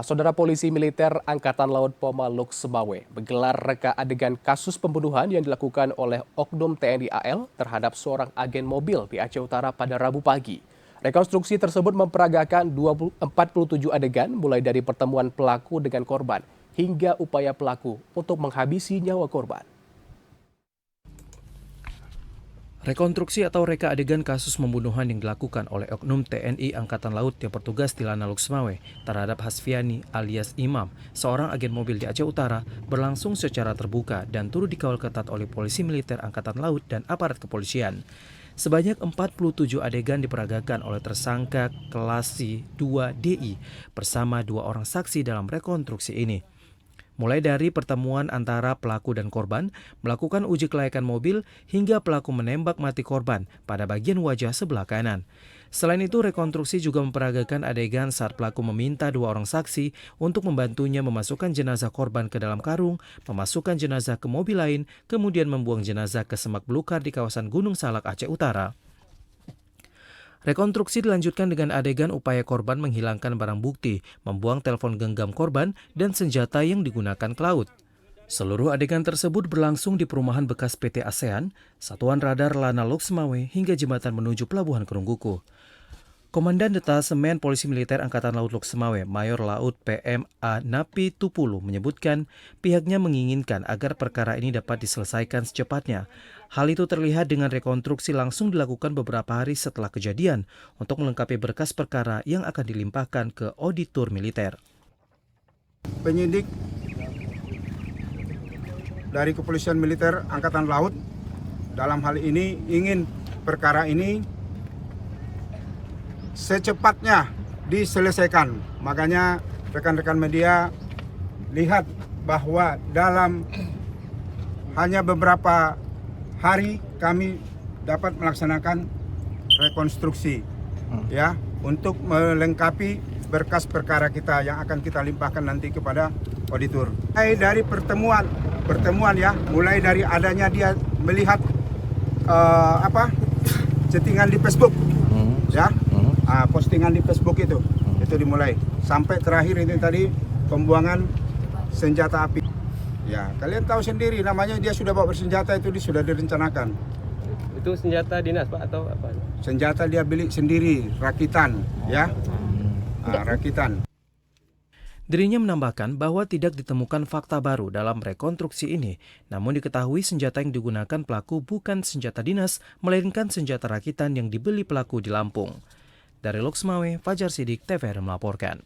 Saudara Polisi Militer Angkatan Laut Poma Loksemawe menggelar reka adegan kasus pembunuhan yang dilakukan oleh Oknum TNI AL terhadap seorang agen mobil di Aceh Utara pada Rabu pagi. Rekonstruksi tersebut memperagakan 47 adegan mulai dari pertemuan pelaku dengan korban hingga upaya pelaku untuk menghabisi nyawa korban. Rekonstruksi atau reka adegan kasus pembunuhan yang dilakukan oleh Oknum TNI Angkatan Laut yang bertugas di Lanal Loksemawe terhadap Hasfiani alias Imam, seorang agen mobil di Aceh Utara, berlangsung secara terbuka dan turut dikawal ketat oleh Polisi Militer Angkatan Laut dan aparat kepolisian. Sebanyak 47 adegan diperagakan oleh tersangka Kelasi 2 DI bersama 2 orang saksi dalam rekonstruksi ini. Mulai dari pertemuan antara pelaku dan korban, melakukan uji kelayakan mobil, hingga pelaku menembak mati korban pada bagian wajah sebelah kanan. Selain itu, rekonstruksi juga memperagakan adegan saat pelaku meminta 2 orang saksi untuk membantunya memasukkan jenazah korban ke dalam karung, memasukkan jenazah ke mobil lain, kemudian membuang jenazah ke semak belukar di kawasan Gunung Salak, Aceh Utara. Rekonstruksi dilanjutkan dengan adegan upaya korban menghilangkan barang bukti, membuang telepon genggam korban, dan senjata yang digunakan ke laut. Seluruh adegan tersebut berlangsung di perumahan bekas PT ASEAN, Satuan Radar Lanal Loksemawe, hingga jembatan menuju Pelabuhan Kerungkuku. Komandan Detasemen Polisi Militer Angkatan Laut Loksemawe, Mayor Laut PM A. Napi Tupulu menyebutkan pihaknya menginginkan agar perkara ini dapat diselesaikan secepatnya. Hal itu terlihat dengan rekonstruksi langsung dilakukan beberapa hari setelah kejadian untuk melengkapi berkas perkara yang akan dilimpahkan ke auditor militer. Penyidik dari Kepolisian Militer Angkatan Laut dalam hal ini ingin perkara ini secepatnya diselesaikan. Makanya rekan-rekan media lihat bahwa dalam hanya beberapa hari kami dapat melaksanakan rekonstruksi ya untuk melengkapi berkas perkara kita yang akan kita limpahkan nanti kepada auditor. Mulai dari pertemuan ya, mulai dari adanya dia melihat chattingan di Facebook ya. Postingan di Facebook itu dimulai sampai terakhir ini tadi pembuangan senjata api. Ya, kalian tahu sendiri namanya dia sudah bawa bersenjata itu sudah direncanakan. Itu senjata dinas Pak atau apa? Senjata dia beli sendiri, rakitan ya. Rakitan. Dirinya menambahkan bahwa tidak ditemukan fakta baru dalam rekonstruksi ini, namun diketahui senjata yang digunakan pelaku bukan senjata dinas, melainkan senjata rakitan yang dibeli pelaku di Lampung. Dari Loksemawe, Fajar Sidik, TVRI melaporkan.